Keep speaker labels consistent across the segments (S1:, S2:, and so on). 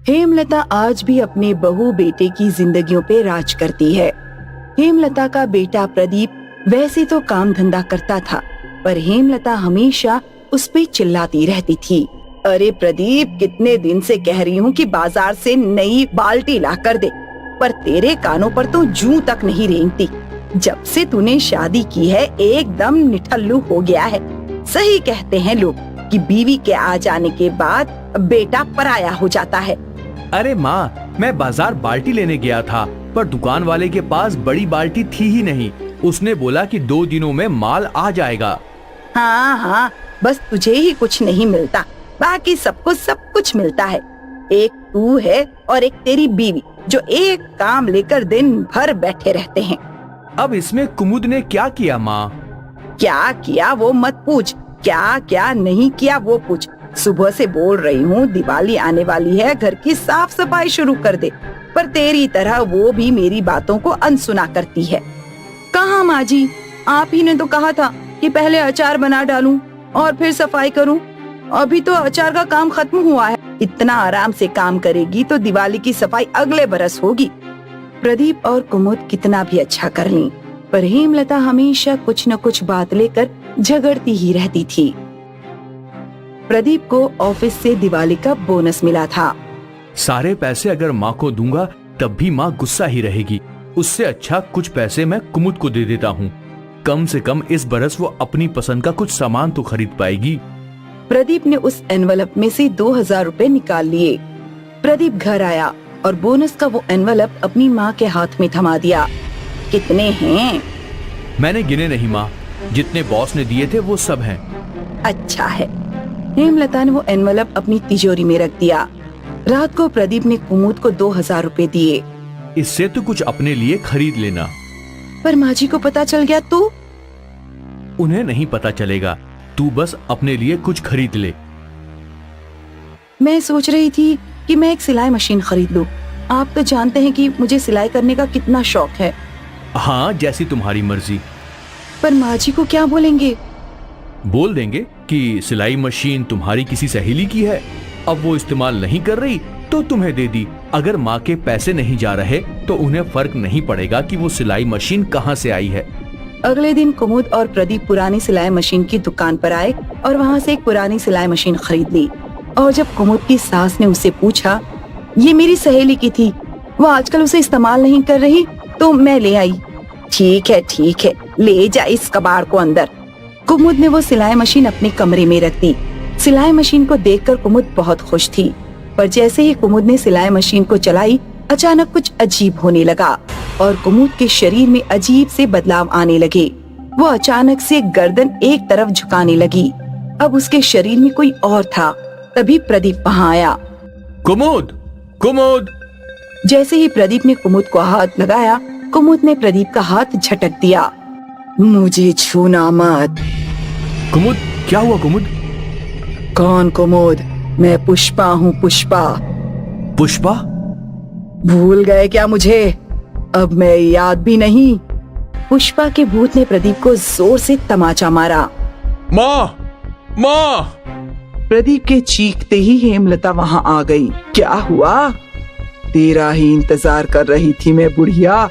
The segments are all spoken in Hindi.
S1: हेमलता आज भी अपने बहू बेटे की जिंदगियों पे राज करती है। हेमलता का बेटा प्रदीप वैसे तो काम धंधा करता था, पर हेमलता हमेशा उस पे चिल्लाती रहती थी। अरे प्रदीप, कितने दिन से कह रही हूँ कि बाजार से नई बाल्टी ला कर दे, पर तेरे कानों पर तो जूं तक नहीं रेंगती। जब से तूने शादी की है एकदम निठल्लू हो गया है। सही कहते हैं लोग कि बीवी के आ जाने के बाद बेटा पराया हो जाता है।
S2: अरे माँ, मैं बाजार बाल्टी लेने गया था, पर दुकान वाले के पास बड़ी बाल्टी थी ही नहीं। उसने बोला कि 2 दिनों में माल आ जाएगा।
S1: हाँ, बस तुझे ही कुछ नहीं मिलता, बाकी सबको सब कुछ मिलता है। एक तू है और एक तेरी बीवी, जो एक काम लेकर दिन भर बैठे रहते हैं।
S2: अब इसमें कुमुद ने क्या किया माँ?
S1: क्या किया वो मत पूछ, क्या क्या नहीं किया वो पूछ। सुबह से बोल रही हूँ दिवाली आने वाली है, घर की साफ सफाई शुरू कर दे, पर तेरी तरह वो भी मेरी बातों को अनसुना करती है। कहाँ माँ जी, आप ही ने तो कहा था कि पहले अचार बना डालूं और फिर सफाई करूं। अभी तो अचार का काम खत्म हुआ है। इतना आराम से काम करेगी तो दिवाली की सफाई अगले बरस होगी। प्रदीप और कुमुद कितना भी अच्छा कर लीं, पर हेमलता हमेशा कुछ न कुछ बात लेकर झगड़ती ही रहती थी। प्रदीप को ऑफिस से दिवाली का बोनस मिला था।
S2: सारे पैसे अगर माँ को दूंगा तब भी माँ गुस्सा ही रहेगी। उससे अच्छा कुछ पैसे मैं कुमुद को दे देता हूँ। कम से कम इस बरस वो अपनी पसंद का कुछ सामान तो खरीद पाएगी।
S1: प्रदीप ने उस एनवलप में से 2000 रुपए निकाल लिए। प्रदीप घर आया और बोनस का वो एनवलप अपनी माँ के हाथ में थमा दिया। कितने हैं?
S2: मैंने गिने नहीं माँ, जितने बॉस ने दिए थे वो सब हैं।
S1: अच्छा है। हेमलता ने वो एनवलप अपनी तिजोरी में रख दिया। रात को प्रदीप ने कुमुद को 2000 रुपए दिए।
S2: इससे तो कुछ अपने लिए खरीद लेना।
S1: पर माँ जी को पता चल गया तो?
S2: उन्हें नहीं पता चलेगा, तू बस अपने लिए कुछ खरीद ले।
S1: मैं सोच रही थी कि मैं एक सिलाई मशीन खरीद लूं। आप तो जानते हैं कि मुझे सिलाई करने का कितना शौक है।
S2: हाँ, जैसी तुम्हारी मर्जी।
S1: पर माँ जी को क्या बोलेंगे?
S2: बोल देंगे कि सिलाई मशीन तुम्हारी किसी सहेली की है, अब वो इस्तेमाल नहीं कर रही तो तुम्हें दे दी। अगर माँ के पैसे नहीं जा रहे तो उन्हें फर्क नहीं पड़ेगा कि वो सिलाई मशीन कहाँ से आई है।
S1: अगले दिन कुमुद और प्रदीप पुरानी सिलाई मशीन की दुकान पर आए और वहाँ से एक पुरानी सिलाई मशीन खरीद ली। और जब कुमुद की सास ने उससे पूछा, ये मेरी सहेली की थी, वो आजकल उसे इस्तेमाल नहीं कर रही तो मैं ले आई। ठीक है, ले जा इस कबाड़ को अंदर। कुमुद ने वो सिलाई मशीन अपने कमरे में रख दी। सिलाई मशीन को देखकर कुमुद बहुत खुश थी, पर जैसे ही कुमुद ने सिलाई मशीन को चलाई, अचानक कुछ अजीब होने लगा और कुमुद के शरीर में अजीब से बदलाव आने लगे। वो अचानक से गर्दन एक तरफ झुकाने लगी। अब उसके शरीर में कोई और था। तभी प्रदीप वहाँ आया।
S2: कुमुद!
S1: जैसे ही प्रदीप ने कुमुद को हाथ लगाया, कुमुद ने प्रदीप का हाथ झटक दिया। मुझे छूना मत।
S2: कुमुद, क्या हुआ कुमुद?
S1: कौन कुमुद? मैं पुष्पा हूँ, पुष्पा।
S2: पुष्पा?
S1: भूल गए क्या मुझे? अब मैं याद भी नहीं। पुष्पा के भूत ने प्रदीप को जोर से तमाचा मारा।
S2: माँ!
S1: प्रदीप के चीखते ही हेमलता वहाँ आ गई। क्या हुआ? तेरा ही इंतजार कर रही थी मैं, बुढ़िया।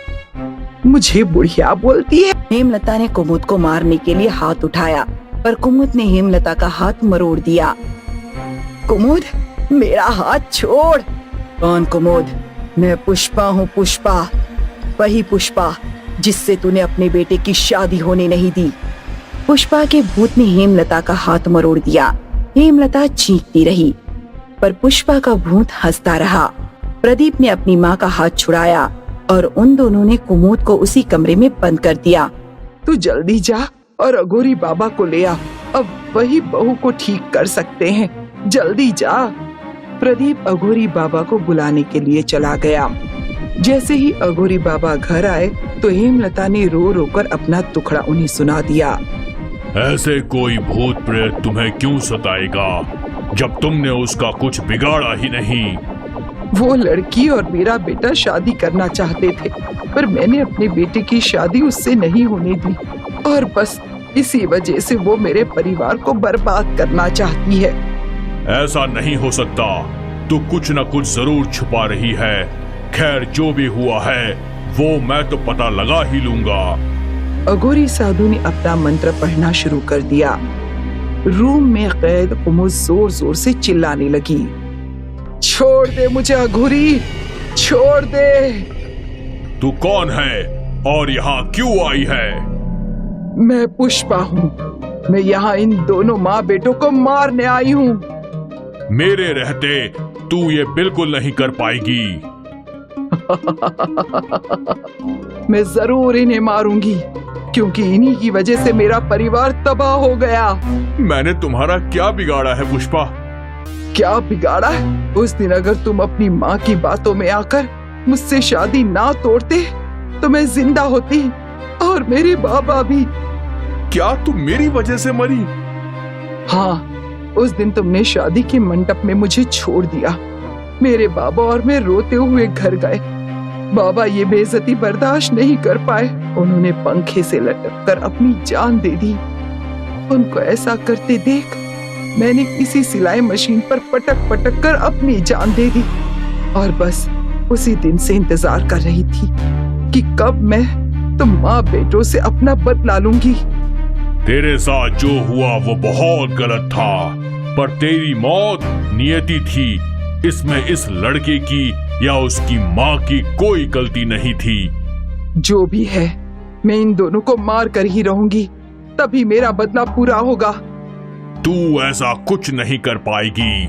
S1: मुझे बुढ़िया बोलती है? हेमलता ने कुमुद को मारने के लिए हाथ उठाया, पर कुमुद ने हेमलता का हाथ मरोड़ दिया। कुमुद, मेरा हाथ छोड़। कौन कुमुद? मैं पुष्पा हूँ, पुष्पा। वही पुष्पा जिससे तूने अपने बेटे की शादी होने नहीं दी। पुष्पा के भूत ने हेमलता का हाथ मरोड़ दिया। हेमलता चीखती रही, पर पुष्पा का भूत हंसता रहा। प्रदीप ने अपनी माँ का हाथ छुड़ाया और उन दोनों ने कुमुद को उसी कमरे में बंद कर दिया। तू जल्दी जा और अघोरी बाबा को ले आ, अब वही बहू को ठीक कर सकते हैं। जल्दी जा। प्रदीप अघोरी बाबा को बुलाने के लिए चला गया। जैसे ही अघोरी बाबा घर आए तो हेमलता ने रो रो कर अपना दुखड़ा उन्हें सुना दिया।
S3: ऐसे कोई भूत प्रेत तुम्हें क्यों सताएगा जब तुमने उसका कुछ बिगाड़ा ही नहीं।
S4: वो लड़की और मेरा बेटा शादी करना चाहते थे, पर मैंने अपने बेटे की शादी उससे नहीं होने दी और बस इसी वजह से वो मेरे परिवार को बर्बाद करना चाहती है।
S3: ऐसा नहीं हो सकता। तो कुछ न कुछ जरूर छुपा रही है। खैर जो भी हुआ है वो मैं तो पता लगा ही लूंगा।
S1: अघोरी साधु ने अपना मंत्र पढ़ना शुरू कर दिया। रूम में कैद कुमुद जोर जोर से चिल्लाने लगी, छोड़ दे मुझे अघोरी, छोड़ दे।
S3: तू कौन है और यहाँ क्यों आई है?
S1: मैं पुष्पा हूँ। मैं यहाँ इन दोनों माँ बेटों को मारने आई हूँ।
S3: मेरे रहते तू ये बिल्कुल नहीं कर पाएगी।
S1: मैं जरूर इन्हें मारूंगी, क्योंकि इन्हीं की वजह से मेरा परिवार तबाह हो गया।
S3: मैंने तुम्हारा क्या बिगाड़ा है पुष्पा?
S1: क्या बिगाड़ा है? उस दिन अगर तुम अपनी माँ की बातों में आकर मुझसे शादी ना तोड़ते तो मैं जिंदा होती, और मेरे बाबा भी।
S3: क्या तुम मेरी वजह से मरी?
S1: हाँ, उस दिन तुमने शादी के मंडप में मुझे छोड़ दिया। मेरे बाबा और मैं रोते हुए घर गए। बाबा ये बेइज्जती बर्दाश्त नहीं कर पाए। उन्होंने पंखे से लटक कर अपनी जान दे दी। उनको ऐसा करते देख मैंने किसी सिलाई मशीन पर पटक पटक कर अपनी जान दे दी, और बस उसी दिन से इंतजार कर रही थी कि कब मैं तुम माँ बेटों से अपना बदला लूंगी।
S3: तेरे साथ जो हुआ वो बहुत गलत था, पर तेरी मौत नियति थी। इसमें इस लड़के की या उसकी माँ की कोई गलती नहीं थी।
S1: जो भी है, मैं इन दोनों को मार कर ही रहूंगी, तभी मेरा बदला पूरा होगा।
S3: तू ऐसा कुछ नहीं कर पाएगी।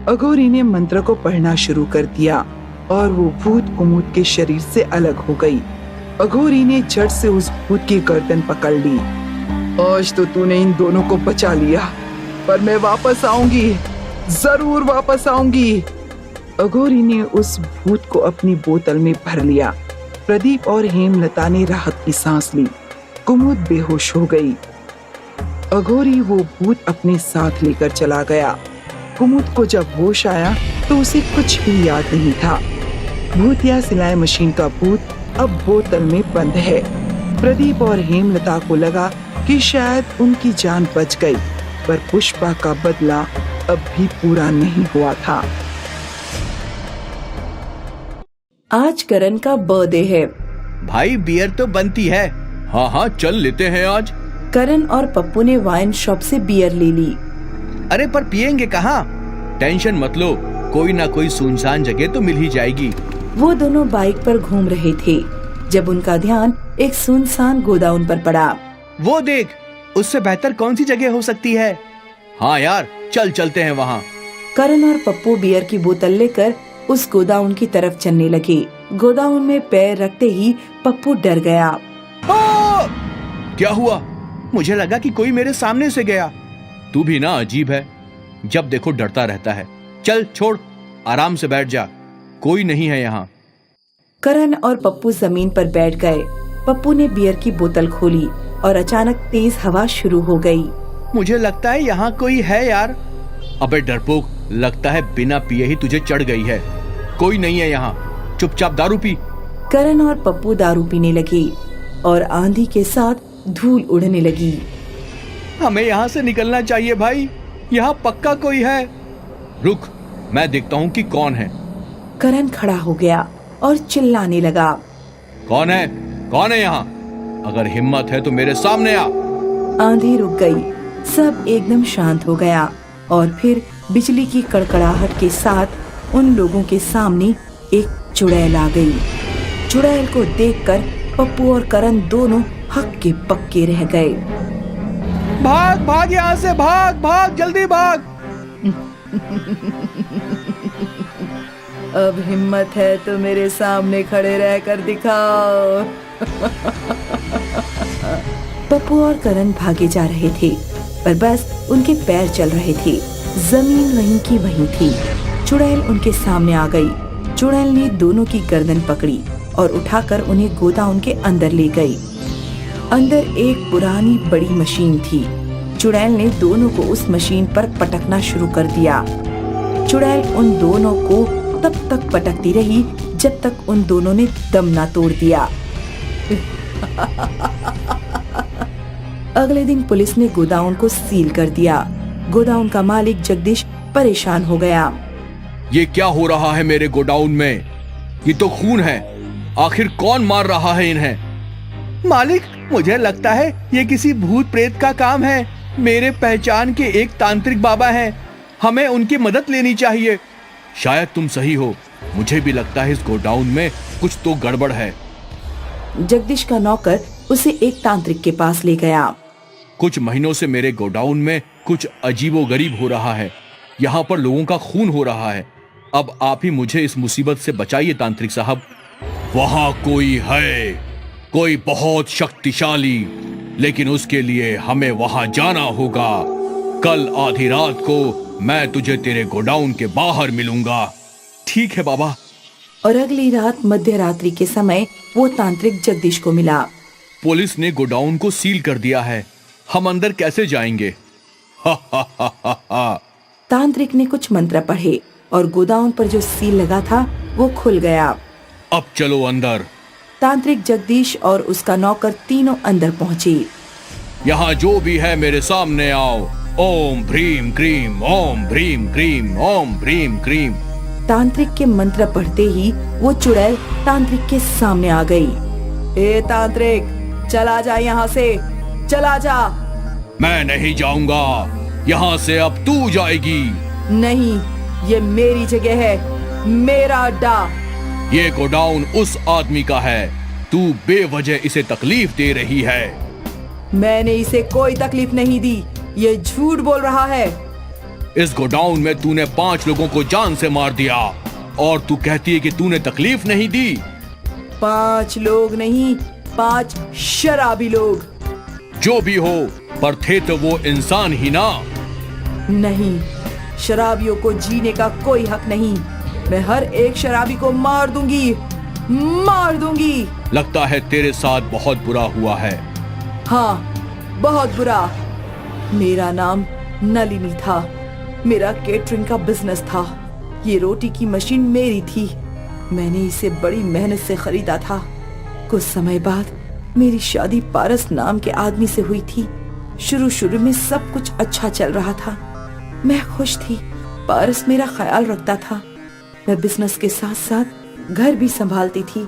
S1: अघोरी ने मंत्र को पढ़ना शुरू कर दिया और वो भूत कुमुद के शरीर से अलग हो गई। अघोरी ने झट से उस भूत की गर्दन पकड़ ली। आज तो तूने इन दोनों को बचा लिया, पर मैं वापस आऊंगी, जरूर वापस आऊंगी। अघोरी ने उस भूत को अपनी बोतल में भर लिया। प्रदीप और हेमलता ने राहत की सांस ली। कुमुद बेहोश हो गई। अघोरी वो भूत अपने साथ लेकर चला गया। कुमुद को जब होश आया तो उसे कुछ भी याद नहीं था। भूतिया सिलाई मशीन का भूत अब बोतल में बंद है। प्रदीप और हेमलता को लगा कि शायद उनकी जान बच गई, पर पुष्पा का बदला अब भी पूरा नहीं हुआ था।
S5: आज करण का बर्थडे है।
S2: भाई बियर तो बनती है। हाँ हाँ चल लेते हैं आज।
S5: करण और पप्पू ने वाइन शॉप से बियर ले ली।
S2: अरे पर पियेंगे कहाँ? टेंशन मत लो, कोई ना कोई सुनसान जगह तो मिल ही जाएगी।
S5: वो दोनों बाइक पर घूम रहे थे जब उनका ध्यान एक सुनसान गोदाउन पर पड़ा।
S2: वो देख, उससे बेहतर कौन सी जगह हो सकती है? हाँ यार, चल चलते हैं वहाँ।
S5: करण और पप्पू बियर की बोतल लेकर उस गोदाउन की तरफ चलने लगे। गोदाउन में पैर रखते ही पप्पू डर गया।
S2: क्या हुआ? मुझे लगा कि कोई मेरे सामने से गया। तू भी ना अजीब है, जब देखो डरता रहता है। चल छोड़, आराम से बैठ जा, कोई नहीं है यहाँ।
S5: करण और पप्पू जमीन पर बैठ गए। पप्पू ने बियर की बोतल खोली और अचानक तेज हवा शुरू हो गई।
S2: मुझे लगता है यहाँ कोई है यार। अबे डरपोक, लगता है बिना पिए ही तुझे चढ़ गई है। कोई नहीं है यहाँ, चुपचाप दारू पी।
S5: करण और पप्पू दारू पीने लगे और आंधी के साथ धूल उड़ने लगी।
S2: हमें यहाँ से निकलना चाहिए भाई, यहाँ पक्का कोई है। रुक, मैं देखता हूँ कि कौन है।
S5: करण खड़ा हो गया और चिल्लाने लगा,
S2: कौन है? कौन है यहाँ? अगर हिम्मत है तो मेरे सामने आ।
S5: आंधी रुक गई, सब एकदम शांत हो गया और फिर बिजली की कड़कड़ाहट के साथ उन लोगों के सामने एक चुड़ैल आ गई। चुड़ैल को देखकर पप्पू और करण दोनों हक्के पक्के रह गए।
S2: भाग भाग यहाँ से, भाग भाग, जल्दी भाग।
S5: अब हिम्मत है तो मेरे सामने खड़े रहकर दिखाओ। पप्पू और करण भागे जा रहे थे, पर बस उनके पैर चल रहे थे। जमीन वहीं की वहीं थी। चुड़ैल उनके सामने आ गई। चुड़ैल ने दोनों की गर्दन पकड़ी और उठाकर उन्हें गोदाउन के अंदर ले गई। अंदर एक पुरानी बड़ी मशीन थी। चुड़ैल ने दोनों को उस मशीन पर पटकना शुरू कर दिया। चुड़ैल उन दोनों को तब तक पटकती रही जब तक उन दोनों ने दम ना तोड़ दिया। अगले दिन पुलिस ने गोदाउन को सील कर दिया। गोदाउन का मालिक जगदीश परेशान हो गया।
S2: ये क्या हो रहा है मेरे गोडाउन में? ये तो खून है। आखिर कौन मार रहा है इन्हें? मालिक, मुझे लगता है ये किसी भूत प्रेत का काम है। मेरे पहचान के एक तांत्रिक बाबा हैं। हमें उनकी मदद लेनी चाहिए। शायद तुम सही हो। मुझे भी लगता है इस गोडाउन में कुछ तो गड़बड़ है।
S5: जगदीश का नौकर उसे एक तांत्रिक के पास ले गया।
S2: कुछ महीनों से मेरे गोडाउन में कुछ अजीबोगरीब हो रहा है। यहाँ पर लोगों का खून हो रहा है। अब आप ही मुझे इस मुसीबत से बचाइए तांत्रिक साहब। वहां कोई है, कोई बहुत शक्तिशाली, लेकिन उसके लिए हमें वहां जाना होगा। कल आधी रात को मैं तुझे तेरे गोडाउन के बाहर मिलूंगा। ठीक है बाबा।
S5: और अगली रात मध्य रात्रि के समय वो तांत्रिक जगदीश को मिला।
S2: पुलिस ने गोडाउन को सील कर दिया है। हम अंदर कैसे जाएंगे?
S5: तांत्रिक ने कुछ मंत्र पढ़े और गोदाम पर जो सील लगा था वो खुल गया।
S2: अब चलो अंदर।
S5: तांत्रिक जगदीश और उसका नौकर तीनों अंदर पहुंचे।
S2: यहाँ जो भी है मेरे सामने आओ। ओम भ्रीम क्रीम, ओम भ्रीम क्रीम, ओम भ्रीम क्रीम।
S5: तांत्रिक के मंत्र पढ़ते ही वो चुड़ैल तांत्रिक के सामने आ गई। ए तांत्रिक, चला जा यहाँ से, चला जा।
S2: मैं नहीं जाऊंगा। यहाँ से अब तू जाएगी।
S5: नहीं, ये मेरी जगह है, मेरा अड्डा।
S2: ये गोडाउन उस आदमी का है। तू बेवजह इसे तकलीफ दे रही है।
S5: मैंने इसे कोई तकलीफ नहीं दी। ये झूठ बोल रहा है।
S2: इस गोडाउन में तूने 5 लोगों को जान से मार दिया और तू कहती है कि तूने तकलीफ नहीं दी।
S5: 5 लोग नहीं, 5 शराबी लोग।
S2: जो भी हो, पर थे तो वो इंसान ही ना।
S5: नहीं, शराबियों को जीने का कोई हक नहीं। मैं हर एक शराबी को मार दूंगी, मार दूंगी।
S2: लगता है तेरे साथ बहुत बुरा हुआ है।
S5: हाँ, बहुत बुरा। मेरा नाम नलिनी था। मेरा केटरिंग का बिजनेस था। ये रोटी की मशीन मेरी थी। मैंने इसे बड़ी मेहनत से खरीदा था। कुछ समय बाद मेरी शादी पारस नाम के आदमी से हुई थी। शुरू में सब कुछ अच्छा चल रहा था। मैं खुश थी। पारस मेरा ख्याल रखता था। मैं बिजनेस के साथ साथ घर भी संभालती थी।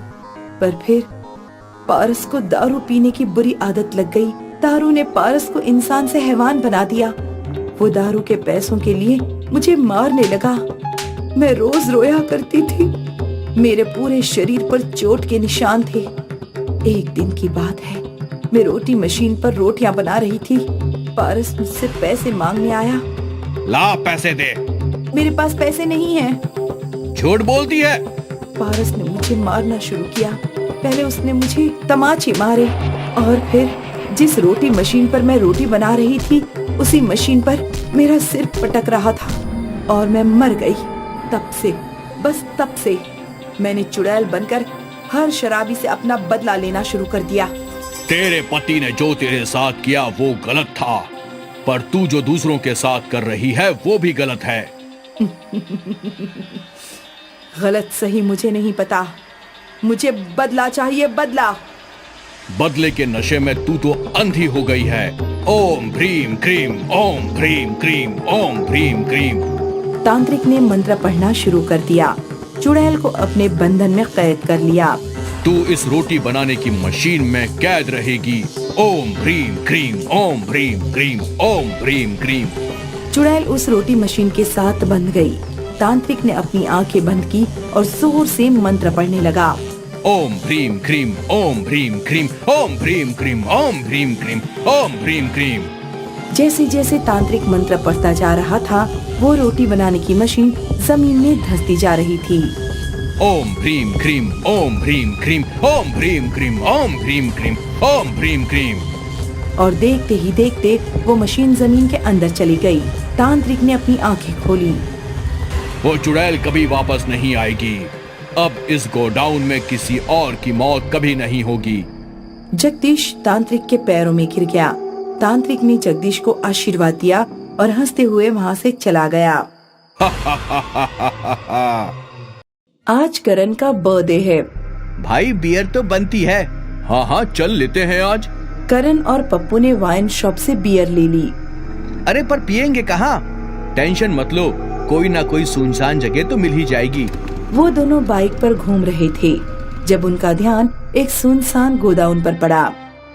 S5: पर फिर पारस को दारू पीने की बुरी आदत लग गई। दारू ने पारस को इंसान से हैवान बना दिया। वो दारू के पैसों के लिए मुझे मारने लगा। मैं रोज रोया करती थी। मेरे पूरे शरीर पर चोट के निशान थे। एक दिन की बात है, मैं रोटी मशीन पर रोटियां बना रही थी। पारस मुझसे पैसे मांगने आया।
S2: ला पैसे दे।
S5: मेरे पास पैसे नहीं हैं।
S2: झूठ बोलती है।
S5: पारस ने मुझे मारना शुरू किया। पहले उसने मुझे तमाचे मारे और फिर जिस रोटी मशीन पर मैं रोटी बना रही थी उसी मशीन पर मेरा सिर पटक रहा था और मैं मर गई। तब से, बस तब से मैंने चुड़ैल बनकर हर शराबी से अपना बदला लेना शुरू कर दिया।
S2: तेरे पति ने जो तेरे साथ किया वो गलत था, पर तू जो दूसरों के साथ कर रही है वो भी गलत है।
S5: गलत सही मुझे नहीं पता। मुझे बदला चाहिए, बदला।
S2: बदले के नशे में तू तो अंधी हो गई है। ओम भ्रीम क्रीम, ओम भ्रीम क्रीम, ओम भ्रीम क्रीम।
S5: तांत्रिक ने मंत्र पढ़ना शुरू कर दिया। चुड़ैल को अपने बंधन में कैद कर लिया।
S2: तू इस रोटी बनाने की मशीन में कैद रहेगी। ओम भ्रीम क्रीम, ओम भ्रीम क्रीम, ओम भ्रीम क्रीम।
S5: चुड़ैल उस रोटी मशीन के साथ बंध गई। तांत्रिक ने अपनी आंखें बंद की और जोर से मंत्र पढ़ने लगा।
S2: ओम भ्रीम क्रीम, ओम भ्रीम क्रीम, ओम भ्रीम क्रीम, ओम भ्रीम क्रीम, ओम भ्रीम क्रीम।
S5: जैसे जैसे तांत्रिक मंत्र पढ़ता जा रहा था, वो रोटी बनाने की मशीन जमीन में धंसती जा रही थी।
S2: ओम भ्रीम क्रीम, ओम भ्रीम क्रीम, ओम भ्रीम क्रीम, ओम भ्रीम क्रीम, ओम भ्रीम क्रीम।
S5: और देखते ही देखते वो मशीन जमीन के अंदर चली गई। तांत्रिक ने अपनी आंखें खोली।
S2: वो चुड़ैल कभी वापस नहीं आएगी। अब इस गोडाउन में किसी और की मौत कभी नहीं होगी।
S5: जगदीश तांत्रिक के पैरों में गिर गया। तांत्रिक ने जगदीश को आशीर्वाद दिया और हंसते हुए वहाँ से चला गया। आज करण का बर्थडे है।
S2: भाई बियर तो बनती है। हाँ हाँ चल लेते हैं आज।
S5: करण और पप्पू ने वाइन शॉप से बियर ले ली।
S2: अरे पर पियेंगे कहाँ? टेंशन मत लो, कोई ना कोई सुनसान जगह तो मिल ही जाएगी।
S5: वो दोनों बाइक पर घूम रहे थे जब उनका ध्यान एक सुनसान गोदाउन पर पड़ा।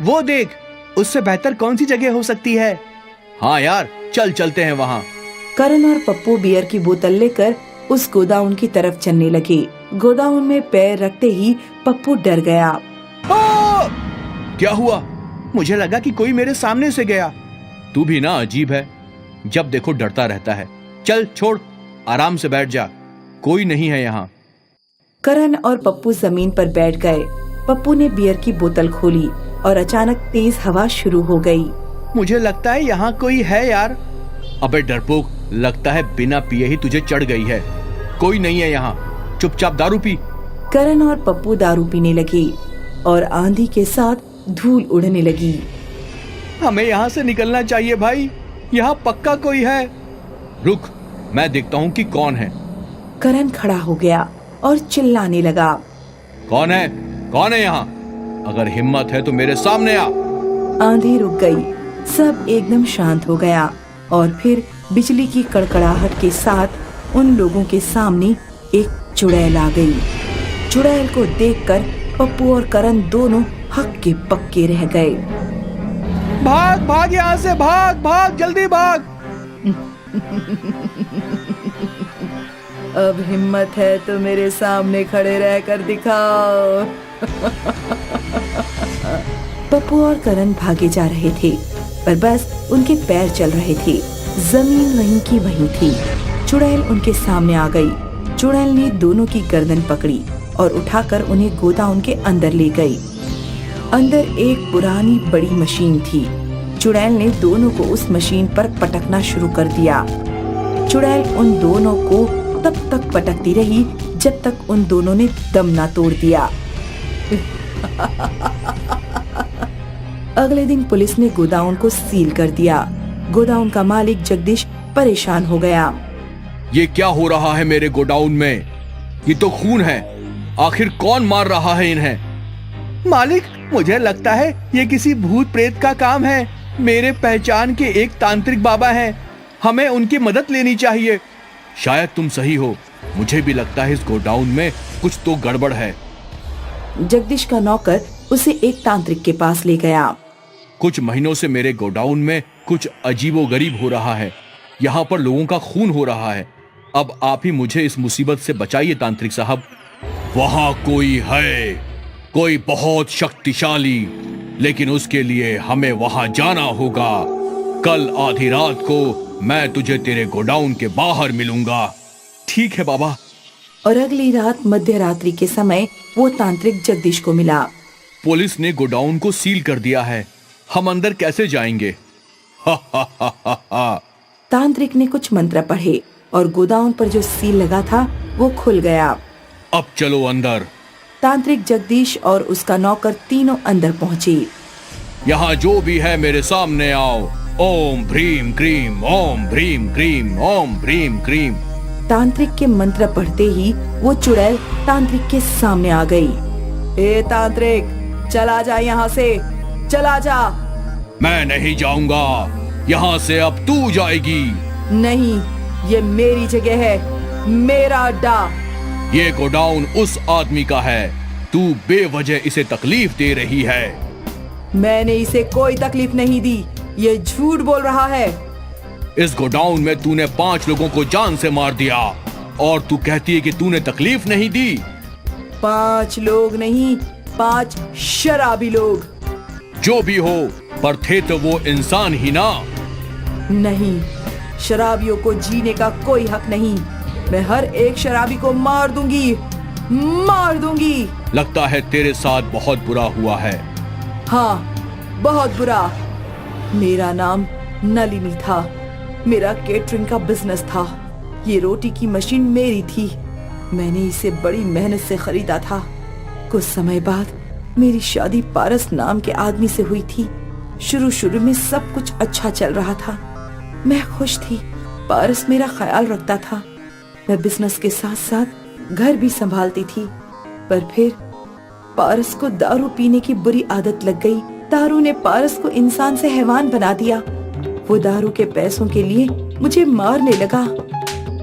S2: वो देख, उससे बेहतर कौन सी जगह हो सकती है? हाँ यार, चलते हैं वहाँ।
S5: करण और पप्पू बियर की बोतल लेकर उस गोदाउन की तरफ चलने लगे। गोदाउन में पैर रखते ही पप्पू डर गया।
S2: क्या हुआ? मुझे लगा कि कोई मेरे सामने से गया। तू भी ना अजीब है, जब देखो डरता रहता है। चल छोड़, आराम से बैठ जा, कोई नहीं है यहाँ।
S5: करण और पप्पू जमीन पर बैठ गए। पप्पू ने बियर की बोतल खोली और अचानक तेज हवा शुरू हो गई।
S2: मुझे लगता है यहाँ कोई है यार। अबे डरपोक, लगता है बिना पिए ही तुझे चढ़ गई है। कोई नहीं है यहाँ, चुपचाप दारू पी।
S5: करण और पप्पू दारू पीने लगे और आंधी के साथ धूल उड़ने लगी।
S2: हमें यहाँ से निकलना चाहिए भाई, यहाँ पक्का कोई है। रुक, मैं देखता हूँ कि कौन है।
S5: करण खड़ा हो गया और चिल्लाने लगा।
S2: कौन है? कौन है यहाँ? अगर हिम्मत है तो मेरे सामने आ।
S5: आंधी रुक गई, सब एकदम शांत हो गया और फिर बिजली की कड़कड़ाहट के साथ उन लोगों के सामने एक चुड़ैल आ गई। चुड़ैल को देखकर पप्पू और करण दोनों हक्के पक्के रह गए।
S2: भाग भाग यहाँ से, भाग भाग, जल्दी भाग।
S5: अब हिम्मत है तो मेरे सामने खड़े रहकर दिखाओ। पप्पू और करण भागे जा रहे थे, पर बस उनके पैर चल रहे थे। जमीन वहीं की वहीं थी। चुड़ैल उनके सामने आ गई। चुड़ैल ने दोनों की गर्दन पकड़ी और उठाकर उन्हें गोदाउन के अंदर ले गई। अंदर एक पुरानी बड़ी मशीन थी। चुड़ैल ने दोनों को उस मशीन पर पटकना शुरू कर दिया। चुड़ैल उन दोनों को तब तक पटकती रही जब तक उन दोनों ने दम ना तोड़ दिया। अगले दिन पुलिस ने गोदाउन को सील कर दिया। गोदाउन का मालिक जगदीश परेशान हो गया।
S2: ये क्या हो रहा है मेरे गोडाउन में? ये तो खून है। आखिर कौन मार रहा है इन्हें? मालिक, मुझे लगता है ये किसी भूत प्रेत का काम है। मेरे पहचान के एक तांत्रिक बाबा हैं, हमें उनकी मदद लेनी चाहिए। शायद तुम सही हो, मुझे भी लगता है इस गोडाउन में कुछ तो गड़बड़ है।
S5: जगदीश का नौकर उसे एक तांत्रिक के पास ले गया।
S2: कुछ महीनों से मेरे गोडाउन में कुछ अजीबोगरीब हो रहा है। यहाँ पर लोगों का खून हो रहा है। अब आप ही मुझे इस मुसीबत से बचाइए तांत्रिक साहब। वहाँ कोई है, कोई बहुत शक्तिशाली, लेकिन उसके लिए हमें वहाँ जाना होगा। कल आधी रात को मैं तुझे तेरे गोडाउन के बाहर मिलूंगा। ठीक है बाबा।
S5: और अगली रात मध्य रात्रि के समय वो तांत्रिक जगदीश को मिला।
S2: पुलिस ने गोडाउन को सील कर दिया है, हम अंदर कैसे जाएंगे?
S5: तांत्रिक ने कुछ मंत्र पढ़े और गोदाउन पर जो सील लगा था वो खुल गया।
S2: अब चलो अंदर।
S5: तांत्रिक जगदीश और उसका नौकर तीनों अंदर पहुँचे।
S2: यहाँ जो भी है मेरे सामने आओ। ओम भ्रीम क्रीम, ओम भ्रीम क्रीम, ओम भ्रीम क्रीम।
S5: तांत्रिक के मंत्र पढ़ते ही वो चुड़ैल तांत्रिक के सामने आ गई। ए तांत्रिक, चला जा यहाँ से, चला जा।
S2: मैं नहीं जाऊंगा, यहाँ से अब तू जाएगी।
S5: नहीं, ये मेरी जगह है, मेरा अड्डा।
S2: ये गोडाउन उस आदमी का है, तू बेवजह इसे तकलीफ दे रही है।
S5: मैंने इसे कोई तकलीफ नहीं दी, ये झूठ बोल रहा है।
S2: इस गोडाउन में तूने 5 लोगों को जान से मार दिया और तू कहती है कि तूने तकलीफ नहीं दी।
S5: 5 लोग नहीं, 5 शराबी लोग।
S2: जो भी हो, पर थे तो वो इंसान ही ना।
S5: नहीं, शराबियों को जीने का कोई हक नहीं। मैं हर एक शराबी को मार दूंगी, मार दूंगी।
S2: लगता है तेरे साथ बहुत बुरा हुआ है।
S5: हाँ, बहुत बुरा। मेरा नाम नलिनी था, मेरा केटरिंग का बिजनेस था। ये रोटी की मशीन मेरी थी, मैंने इसे बड़ी मेहनत से खरीदा था। कुछ समय बाद मेरी शादी पारस नाम के आदमी से हुई थी। शुरू में सब कुछ अच्छा चल रहा था, मैं खुश थी। पारस मेरा ख्याल रखता था, मैं बिजनेस के साथ साथ घर भी संभालती थी। पर फिर पारस को दारू पीने की बुरी आदत लग गई। दारू ने पारस को इंसान से हैवान बना दिया। वो दारू के पैसों के लिए मुझे मारने लगा।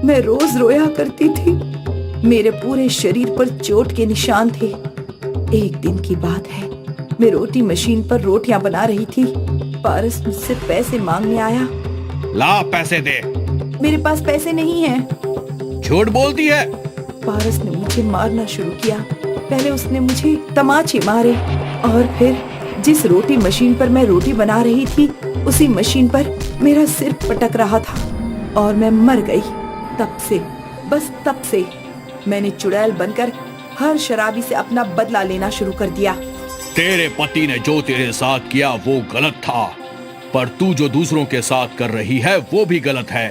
S5: मैं रोज रोया करती थी। मेरे पूरे शरीर पर चोट के निशान थे। एक दिन की बात है, मैं रोटी मशीन पर रोटियां बना रही थी। पारस मुझसे पैसे मांगने आया।
S2: ला पैसे दे।
S5: मेरे पास पैसे नहीं हैं।
S2: झूठ बोलती है।
S5: पारस ने मुझे मारना शुरू किया। पहले उसने मुझे तमाचे मारे और फिर जिस रोटी मशीन पर मैं रोटी बना रही थी उसी मशीन पर मेरा सिर पटक रहा था और मैं मर गई। तब से, बस तब से मैंने चुड़ैल बनकर हर शराबी से अपना बदला लेना शुरू कर दिया।
S2: तेरे पति ने जो तेरे साथ किया वो गलत था, पर तू जो दूसरों के साथ कर रही है वो भी गलत है।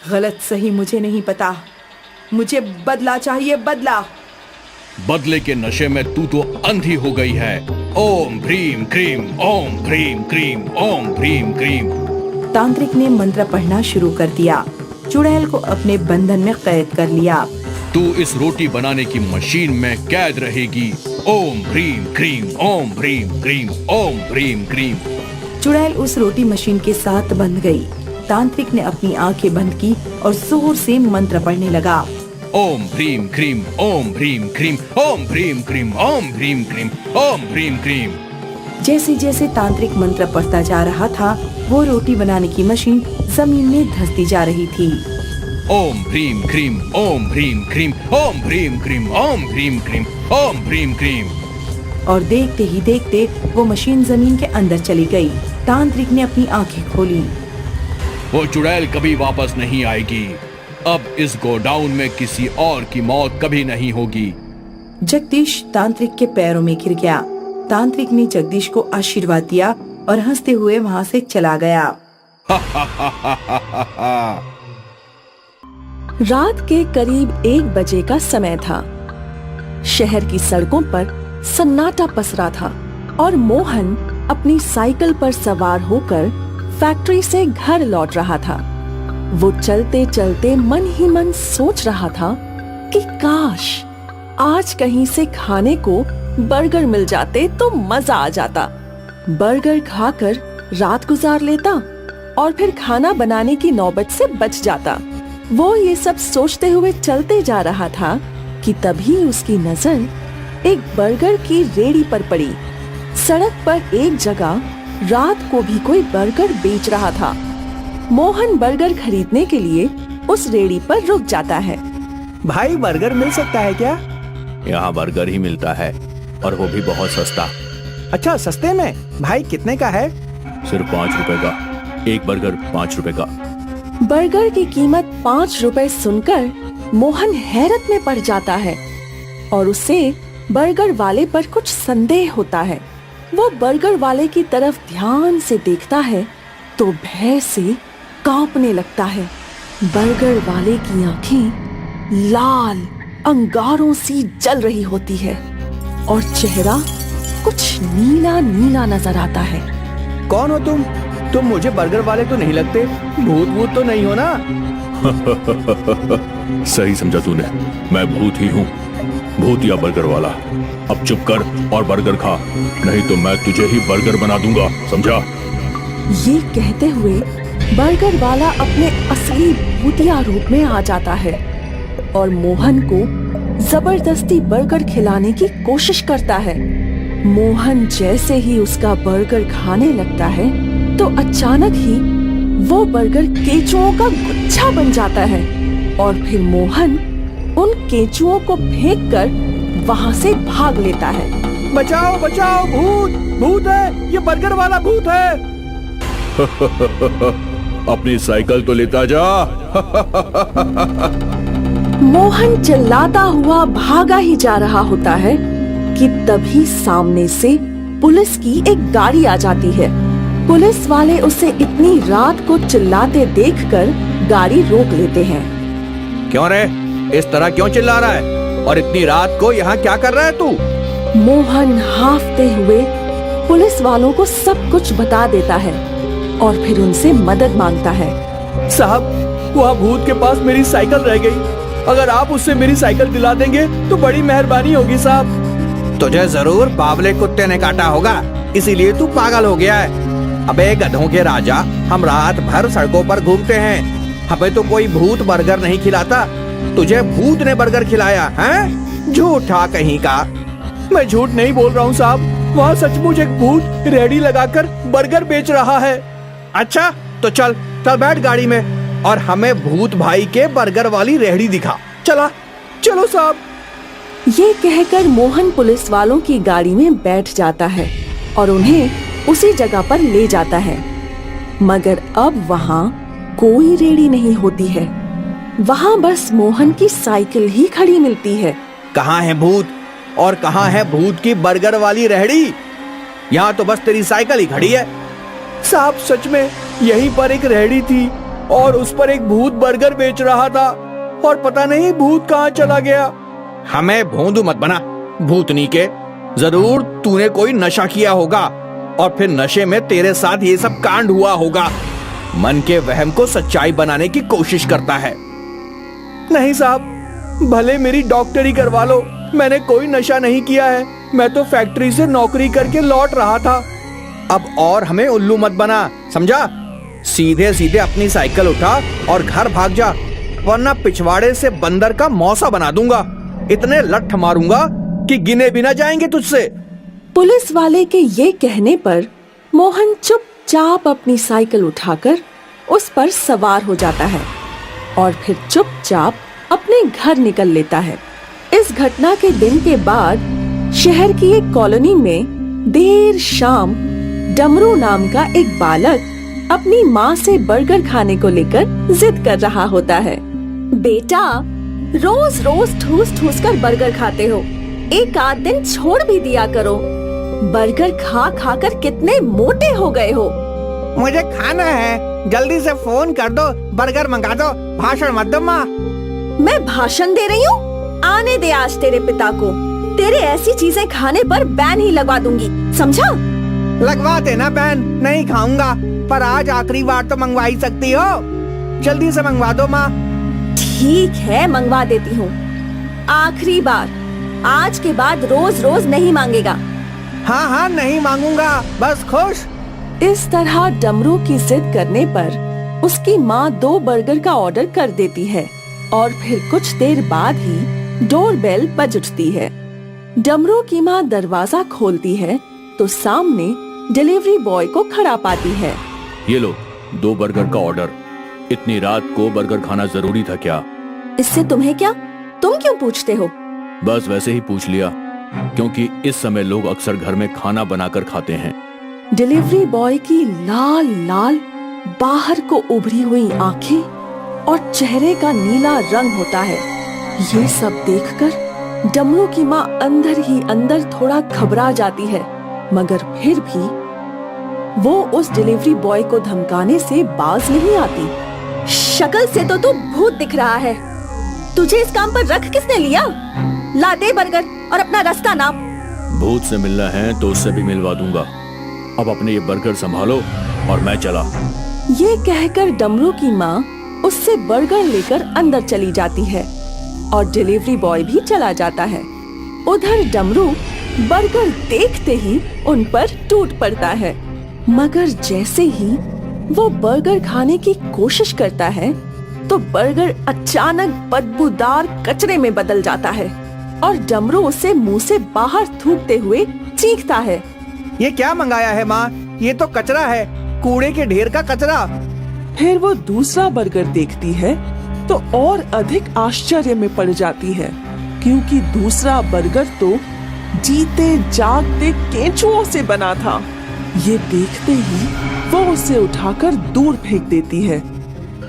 S5: गलत सही मुझे नहीं पता, मुझे बदला चाहिए, बदला।
S2: बदले के नशे में तू तो अंधी हो गई है। ओम भ्रीम क्रीम, ओम भ्रीम क्रीम, ओम भ्रीम क्रीम।
S5: तांत्रिक ने मंत्र पढ़ना शुरू कर दिया। चुड़ैल को अपने बंधन में कैद कर लिया।
S2: तू इस रोटी बनाने की मशीन में कैद रहेगी। ओम भ्रीम क्रीम, ओम भ्रीम क्रीम, ओम भ्रीम क्रीम।
S5: चुड़ैल उस रोटी मशीन के साथ बंध गई। तांत्रिक ने अपनी आंखें बंद की और जोर से मंत्र पढ़ने लगा।
S2: ओम भ्रीम क्रीम, ओम भ्रीम क्रीम, ओम भ्रीम क्रीम, ओम भ्रीम क्रीम, ओम भ्रीम क्रीम।
S5: जैसे जैसे तांत्रिक मंत्र पढ़ता जा रहा था, वो रोटी बनाने की मशीन जमीन में धंसती जा रही थी।
S2: ओम भ्रीम क्रीम, ओम भ्रीम क्रीम, ओम भ्रीम क्रीम, ओम भ्रीम क्रीम, ओम भ्रीम क्रीम।
S5: और देखते ही देखते वो मशीन जमीन के अंदर चली गई। तांत्रिक ने अपनी आंखें खोली।
S2: वो चुड़ैल कभी वापस नहीं आएगी। अब इस गोडाउन में किसी और की मौत कभी नहीं होगी।
S5: जगदीश तांत्रिक के पैरों में गिर गया। तांत्रिक ने जगदीश को आशीर्वाद दिया और हंसते हुए वहां से चला गया।
S6: रात के करीब 1 बजे का समय था। शहर की सड़कों पर सन्नाटा पसरा था और मोहन अपनी साइकिल पर सवार होकर फैक्ट्री से घर लौट रहा था। वो चलते चलते मन ही मन सोच रहा था कि काश आज कहीं से खाने को बर्गर मिल जाते तो मजा आ जाता। बर्गर खाकर रात गुजार लेता और फिर खाना बनाने की नौबत से बच जाता। वो ये सब सोचते हुए चलते जा रहा था कि तभी उसकी नजर एक बर्गर की रेहड़ी पर पड़ी। सड़क पर एक जगह रात को भी कोई बर्गर बेच रहा था। मोहन बर्गर खरीदने के लिए उस रेहड़ी पर रुक जाता है।
S7: भाई बर्गर मिल सकता है क्या?
S2: यहाँ बर्गर ही मिलता है और वो भी बहुत सस्ता।
S7: अच्छा सस्ते में? भाई कितने का है?
S2: सिर्फ 5 रुपए का। एक बर्गर 5 रुपए का।
S6: बर्गर की कीमत 5 रुपए सुनकर मोहन हैरत में पड़ जाता है और उसे बर्गर वाले पर कुछ संदेह होता है। वो बर्गर वाले की तरफ ध्यान से देखता है तो भय से कांपने लगता है। बर्गर वाले की आंखें लाल अंगारों सी जल रही होती है और चेहरा कुछ नीला नीला नजर आता है।
S7: कौन हो तुम? तुम मुझे बर्गर वाले तो नहीं लगते। भूत भूत तो नहीं हो ना?
S3: सही समझा तूने, मैं भूत ही हूँ। भूत या बर्गर वाला। अब चुप कर और बर्गर खा, नहीं तो मैं तुझे ही बर्गर बना दूंगा, समझा?
S6: ये कहते हुए बर्गर वाला अपने असली भूतिया रूप में आ जाता है और मोहन को जबरदस्ती बर्गर खिलाने की कोशिश करता है। मोहन जैसे ही उसका बर्गर खाने लगता है तो अचानक ही वो बर्गर केचुओं का गुच्छा बन जाता है और फिर मोहन उन केचुओं को फेंककर वहां से भाग लेता है।
S7: बचाओ बचाओ, भूत भूत है, ये बर्गर वाला भूत है।
S3: अपनी साइकिल तो लेता जा।
S6: मोहन चिल्लाता हुआ भागा ही जा रहा होता है कि तभी सामने से पुलिस की एक गाड़ी आ जाती है। पुलिस वाले उसे इतनी रात को चिल्लाते देखकर गाड़ी रोक लेते हैं।
S7: क्यों रे, इस तरह क्यों चिल्ला रहा है? और इतनी रात को यहाँ क्या कर रहा है तू?
S6: मोहन हांफते हुए पुलिस वालों को सब कुछ बता देता है और फिर उनसे मदद मांगता है।
S7: साहब, वहाँ भूत के पास मेरी साइकिल रह गई। अगर आप उससे मेरी साइकिल दिला देंगे तो बड़ी मेहरबानी होगी साहब। तुझे जरूर बावले कुत्ते ने काटा होगा, इसीलिए तू पागल हो गया है। अबे गधों के राजा, हम रात भर सड़कों पर घूमते हैं, हमें तो कोई भूत बर्गर नहीं खिलाता, तुझे भूत ने बर्गर खिलाया है? झूठा कहीं का। मैं झूठ नहीं बोल रहा हूँ साहब, वहाँ सचमुच एक भूत रेहड़ी लगाकर बर्गर बेच रहा है। अच्छा तो चल बैठ गाड़ी में और हमें भूत भाई के बर्गर वाली रेहड़ी दिखा। चलो साहब।
S6: ये कहकर मोहन पुलिस वालों की गाड़ी में बैठ जाता है और उन्हें उसी जगह पर ले जाता है। मगर अब वहाँ कोई रेहड़ी नहीं होती है, वहाँ बस मोहन की साइकिल ही खड़ी मिलती है।
S7: कहाँ है भूत और कहाँ है भूत की बर्गर वाली रेहड़ी? यहाँ तो बस तेरी साइकिल ही खड़ी है। साहब सच में यहीं पर एक रेहड़ी थी और उस पर एक भूत बर्गर बेच रहा था और पता नहीं भूत कहाँ चला गया। हमें भोंदू मत बना भूतनी के, जरूर तूने कोई नशा किया होगा और फिर नशे में तेरे साथ ये सब कांड हुआ होगा। मन के वहम को सच्चाई बनाने की कोशिश करता है। नहीं साहब, भले मेरी डॉक्टरी करवा लो, मैंने कोई नशा नहीं किया है, मैं तो फैक्ट्री से नौकरी करके लौट रहा था। अब और हमें उल्लू मत बना, समझा? सीधे सीधे अपनी साइकिल उठा और घर भाग जा, वरना पिछवाड़े से बंदर का मौसा बना दूंगा। इतने लठ मारूंगा कि गिने भी ना जाएंगे तुझसे।
S6: पुलिस वाले के ये कहने पर मोहन चुपचाप अपनी साइकिल उठाकर उस पर सवार हो जाता है और फिर चुपचाप अपने घर निकल लेता है। इस घटना के दिन के बाद शहर की एक कॉलोनी में देर शाम डमरू नाम का एक बालक अपनी माँ से बर्गर खाने को लेकर जिद कर रहा होता है। बेटा, रोज रोज ठूस ठूस कर बर्गर खाते हो, एक आध दिन छोड़ भी दिया करो। बर्गर खा खा कर कितने मोटे हो गए हो।
S7: मुझे खाना है, जल्दी से फोन कर दो, बर्गर मंगा दो, भाषण मत दो माँ।
S6: मैं भाषण दे रही हूँ? आने दे आज तेरे पिता को, तेरे ऐसी चीजें खाने पर बैन ही लगवा दूंगी, समझा?
S7: लगवा देना बैन, नहीं खाऊंगा, पर आज आखिरी बार तो मंगवा ही सकती हो, जल्दी से मंगवा दो माँ।
S6: ठीक है, मंगवा देती हूँ, आखिरी बार, आज के बाद रोज रोज नहीं मांगेगा।
S7: हाँ नहीं मांगूंगा, बस खुश।
S6: इस तरह डमरू की जिद करने पर उसकी माँ 2 बर्गर का ऑर्डर कर देती है और फिर कुछ देर बाद ही डोरबेल बज उठती है। डमरू की माँ दरवाजा खोलती है तो सामने डिलीवरी बॉय को खड़ा पाती है।
S2: ये लो 2 बर्गर का ऑर्डर। इतनी रात को बर्गर खाना जरूरी था क्या?
S6: इससे तुम्हें क्या, तुम क्यों पूछते हो?
S2: बस वैसे ही पूछ लिया, क्योंकि इस समय लोग अक्सर घर में खाना बनाकर खाते हैं।
S6: डिलीवरी बॉय की लाल लाल बाहर को उभरी हुई आंखें और चेहरे का नीला रंग होता है। ये सब देखकर डमरू की माँ अंदर ही अंदर थोड़ा घबरा जाती है, मगर फिर भी वो उस डिलीवरी बॉय को धमकाने से बाज नहीं आती। शक्ल से तो तू भूत दिख रहा है, तुझे इस काम पर रख किसने लिया? ला दे बर्गर और अपना रास्ता नाप।
S2: भूत से मिलना है तो उससे भी मिलवा दूंगा। अब अपने ये बर्गर संभालो और मैं चला।
S6: ये कहकर डमरू की माँ उससे बर्गर लेकर अंदर चली जाती है और डिलीवरी बॉय भी चला जाता है। उधर डमरू बर्गर देखते ही उन पर टूट पड़ता है, मगर जैसे ही वो बर्गर खाने की कोशिश करता है तो बर्गर अचानक बदबूदार कचरे में बदल जाता है और डमरू उसे मुंह से बाहर थूकते हुए चीखता है।
S7: ये क्या मंगाया है माँ? ये तो कचरा है, कूड़े के ढेर का कचरा।
S8: फिर वो दूसरा बर्गर देखती है तो और अधिक आश्चर्य में पड़ जाती है, क्योंकि दूसरा बर्गर तो जीते जागते केंचुओं से बना था। ये देखते ही वो उसे उठाकर दूर फेंक देती है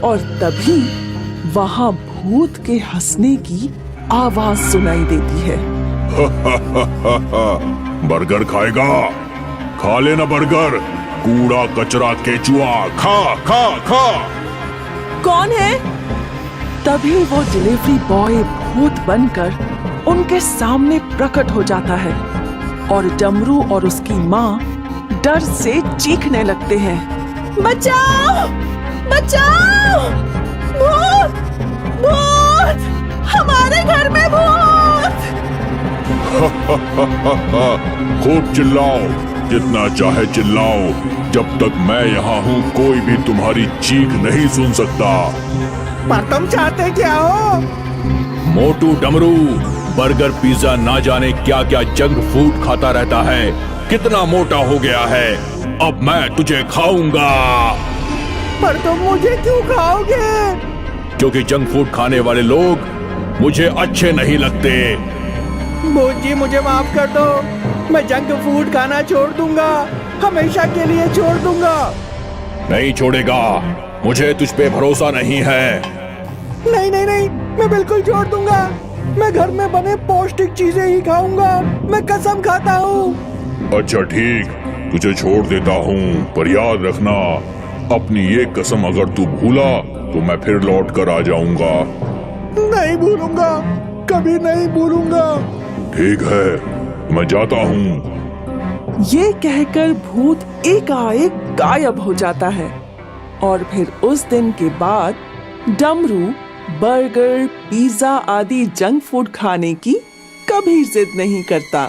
S8: और तभी वहाँ भूत के हंसने की आवाज सुनाई देती है।
S3: बर्गर खाएगा? खा लेना बर्गर, कूड़ा कचरा केचुआ, खा खा खा।
S8: कौन है? तभी वो डिलीवरी बॉय भूत बनकर उनके सामने प्रकट हो जाता है और डमरू और उसकी माँ डर से चीखने लगते हैं।
S6: बचाओ! बचाओ! भूत! भूत! हमारे घर में भूत!
S3: खूब चिल्लाओ, जितना चाहे चिल्लाओ, जब तक मैं यहाँ हूँ कोई भी तुम्हारी चीख नहीं सुन सकता।
S7: पर तुम चाहते क्या हो?
S3: मोटू डमरू, बर्गर पिज्जा ना जाने क्या क्या जंक फूड खाता रहता है, कितना मोटा हो गया है। अब मैं तुझे खाऊंगा।
S7: पर तुम मुझे क्यों खाओगे?
S3: क्योंकि जंक फूड खाने वाले लोग मुझे अच्छे नहीं लगते।
S7: भूत जी मुझे माफ कर दो, मैं जंक फूड खाना छोड़ दूंगा, हमेशा के लिए छोड़ दूंगा।
S3: नहीं छोड़ेगा, मुझे तुझ पे भरोसा नहीं है।
S7: नहीं नहीं नहीं, मैं बिल्कुल छोड़ दूंगा। मैं घर में बने पौष्टिक चीजें ही खाऊंगा, मैं कसम खाता हूँ।
S3: अच्छा ठीक, तुझे छोड़ देता हूँ, पर याद रखना अपनी ये कसम अगर तू भूला तो मैं फिर लौट कर आ जाऊंगा।
S7: नहीं भूलूंगा, कभी नहीं भूलूंगा।
S3: ठीक है, मैं जाता हूँ।
S8: ये कहकर भूत एकाएक गायब हो जाता है और फिर उस दिन के बाद डमरू बर्गर, पिज्जा आदि जंक फूड खाने की कभी जिद नहीं करता।